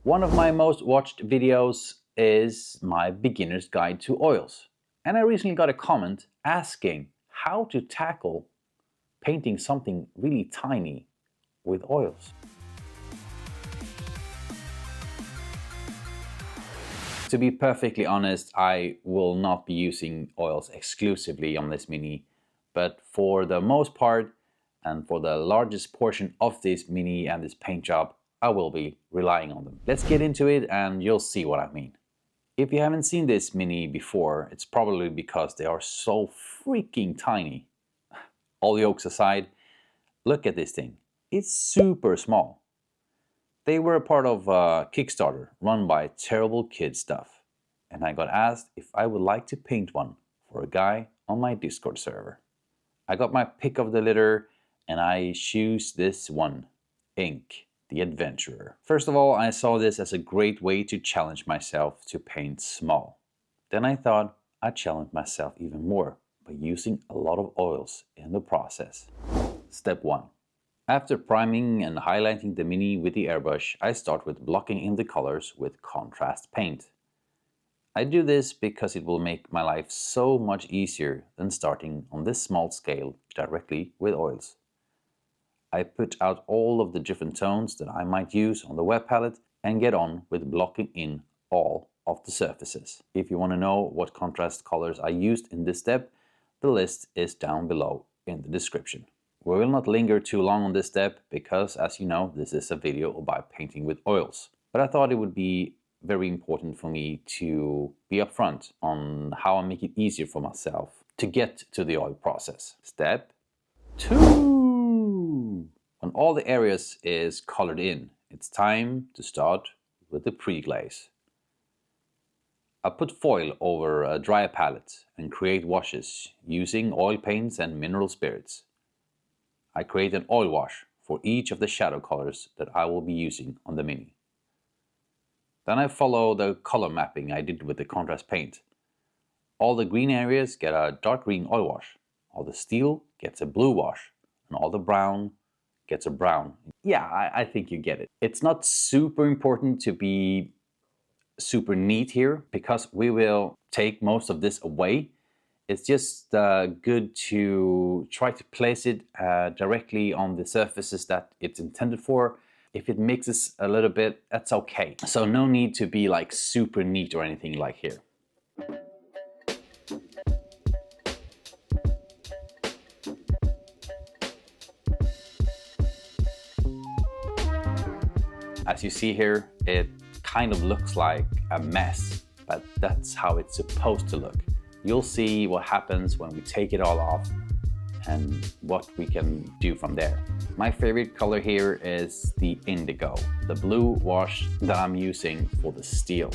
One of my most watched videos is my beginner's guide to oils. And I recently got a comment asking how to tackle painting something really tiny with oils. To be perfectly honest, I will not be using oils exclusively on this mini, but for the most part and for the largest portion of this mini and this paint job, I will be relying on them. Let's get into it and you'll see what I mean. If you haven't seen this mini before, it's probably because they are so freaking tiny. All jokes aside, look at this thing. It's super small. They were a part of a Kickstarter run by Terrible Kid Stuff, and I got asked if I would like to paint one for a guy on my Discord server. I got my pick of the litter and I choose this one, Ink, the Adventurer. First of all, I saw this as a great way to challenge myself to paint small. Then I thought I'd challenge myself even more by using a lot of oils in the process. Step 1. After priming and highlighting the mini with the airbrush, I start with blocking in the colors with contrast paint. I do this because it will make my life so much easier than starting on this small scale directly with oils. I put out all of the different tones that I might use on the web palette and get on with blocking in all of the surfaces. If you want to know what contrast colors I used in this step, the list is down below in the description. We will not linger too long on this step because, as you know, this is a video about painting with oils. But I thought it would be very important for me to be upfront on how I make it easier for myself to get to the oil process. Step 2. When all the areas is colored in, it's time to start with the pre-glaze. I put foil over a dry palette and create washes using oil paints and mineral spirits. I create an oil wash for each of the shadow colors that I will be using on the mini. Then I follow the color mapping I did with the contrast paint. All the green areas get a dark green oil wash, all the steel gets a blue wash, and all the brown gets a brown. Yeah, I think you get it. It's not super important to be super neat here because we will take most of this away. It's just good to try to place it directly on the surfaces that it's intended for. If it mixes a little bit, that's okay. So no need to be like super neat or anything like here. As you see here, it kind of looks like a mess, but that's how it's supposed to look. You'll see what happens when we take it all off and what we can do from there. My favorite color here is the Indigo, the blue wash that I'm using for the steel.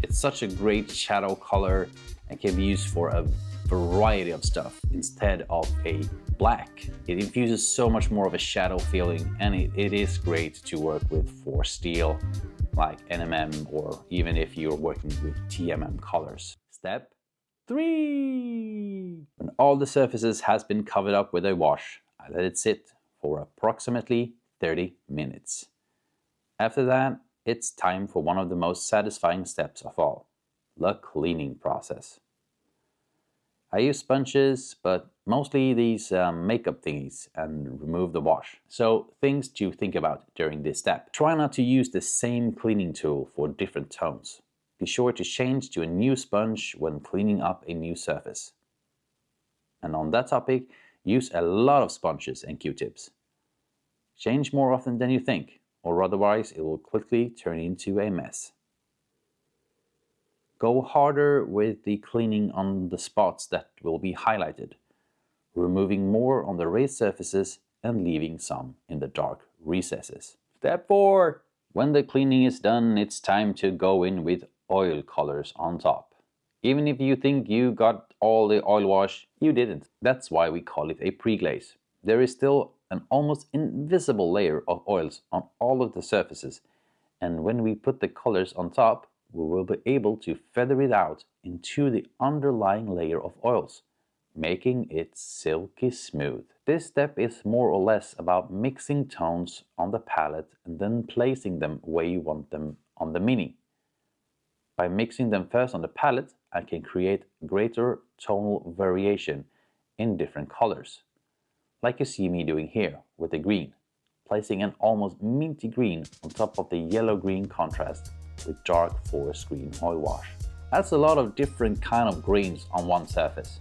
It's such a great shadow color and can be used for a variety of stuff instead of a black. It infuses so much more of a shadow feeling, and it is great to work with for steel like NMM, or even if you're working with TMM colors. Step 3. When all the surfaces has been covered up with a wash, I let it sit for approximately 30 minutes. After that, it's time for one of the most satisfying steps of all, the cleaning process. I use sponges, but mostly these makeup thingies, and remove the wash. So things to think about during this step. Try not to use the same cleaning tool for different tones. Be sure to change to a new sponge when cleaning up a new surface. And on that topic, use a lot of sponges and Q-tips. Change more often than you think, or otherwise it will quickly turn into a mess. Go harder with the cleaning on the spots that will be highlighted, removing more on the raised surfaces and leaving some in the dark recesses. Step 4. When the cleaning is done, it's time to go in with oil colors on top. Even if you think you got all the oil wash, you didn't. That's why we call it a pre-glaze. There is still an almost invisible layer of oils on all of the surfaces, and when we put the colors on top, we will be able to feather it out into the underlying layer of oils, making it silky smooth. This step is more or less about mixing tones on the palette and then placing them where you want them on the Mini. By mixing them first on the palette, I can create greater tonal variation in different colors, like you see me doing here with the green, placing an almost minty green on top of the yellow-green contrast with dark forest green oil wash. That's a lot of different kind of greens on one surface.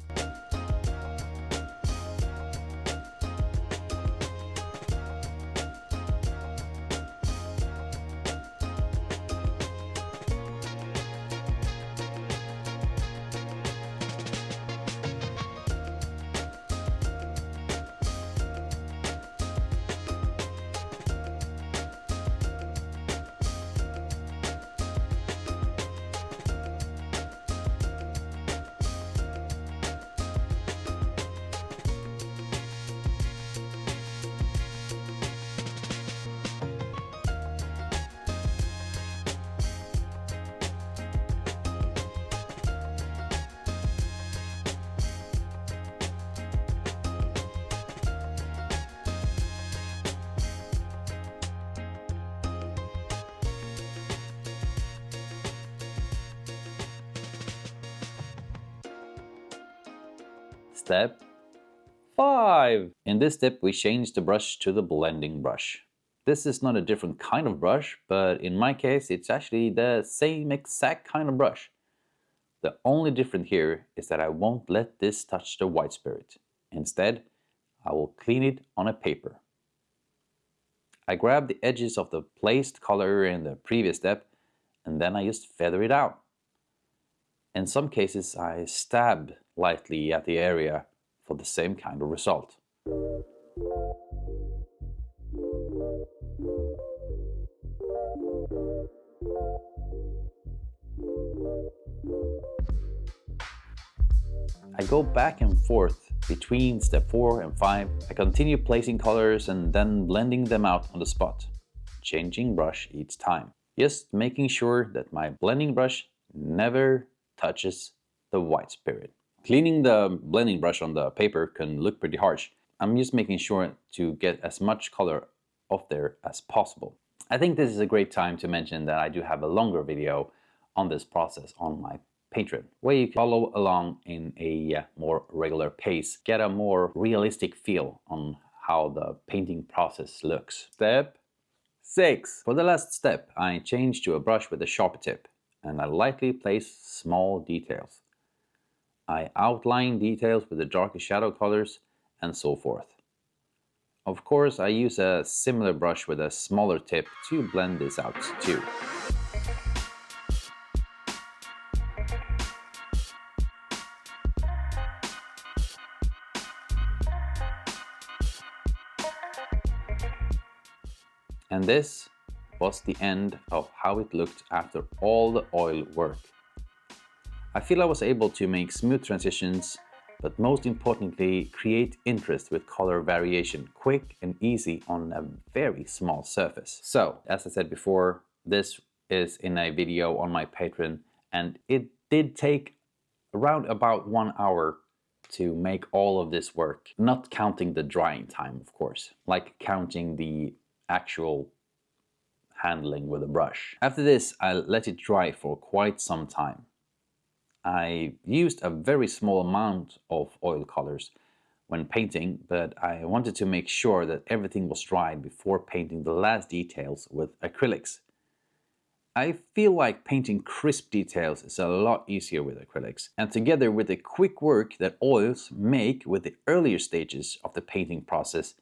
Step 5. In this step we change the brush to the blending brush. This is not a different kind of brush, but in my case it's actually the same exact kind of brush. The only difference here is that I won't let this touch the white spirit. Instead, I will clean it on a paper. I grab the edges of the placed color in the previous step and then I just feather it out. In some cases I stab lightly at the area for the same kind of result. I go back and forth between step 4 and 5. I continue placing colors and then blending them out on the spot, changing brush each time, just making sure that my blending brush never touches the white spirit. Cleaning the blending brush on the paper can look pretty harsh. I'm just making sure to get as much color off there as possible. I think this is a great time to mention that I do have a longer video on this process on my Patreon, where you can follow along in a more regular pace, get a more realistic feel on how the painting process looks. Step 6. For the last step, I change to a brush with a sharper tip and I lightly place small details. I outline details with the darker shadow colors and so forth. Of course, I use a similar brush with a smaller tip to blend this out too. And this was the end of how it looked after all the oil work. I feel I was able to make smooth transitions, but most importantly, create interest with color variation, quick and easy on a very small surface. So, as I said before, this is in a video on my Patreon, and it did take around about 1 hour to make all of this work, not counting the drying time, of course, like counting the actual handling with a brush. After this, I let it dry for quite some time. I used a very small amount of oil colors when painting, but I wanted to make sure that everything was dried before painting the last details with acrylics. I feel like painting crisp details is a lot easier with acrylics, and together with the quick work that oils make with the earlier stages of the painting process,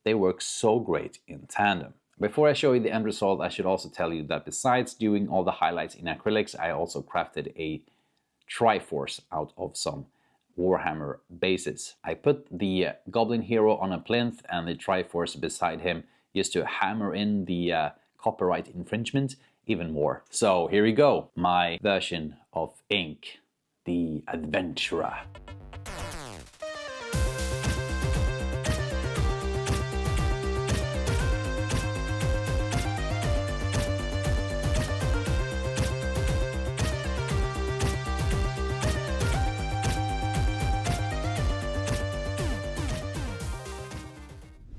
they work so great in tandem. Before I show you the end result, I should also tell you that besides doing all the highlights in acrylics, I also crafted a Triforce out of some Warhammer bases. I put the Goblin Hero on a plinth and the Triforce beside him just to hammer in the copyright infringement even more. So here we go, my version of Ink, the Adventurer.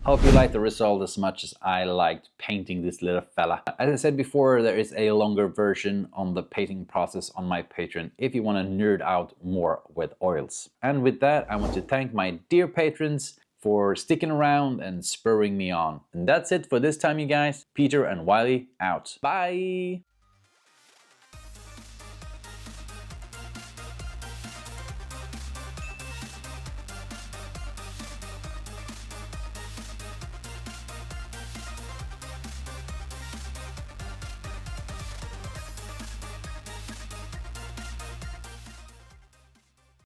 Hope you liked the result as much as I liked painting this little fella. As I said before, there is a longer version on the painting process on my Patreon if you want to nerd out more with oils. And with that, I want to thank my dear patrons for sticking around and spurring me on. And that's it for this time, you guys. Peter and Wiley out. Bye!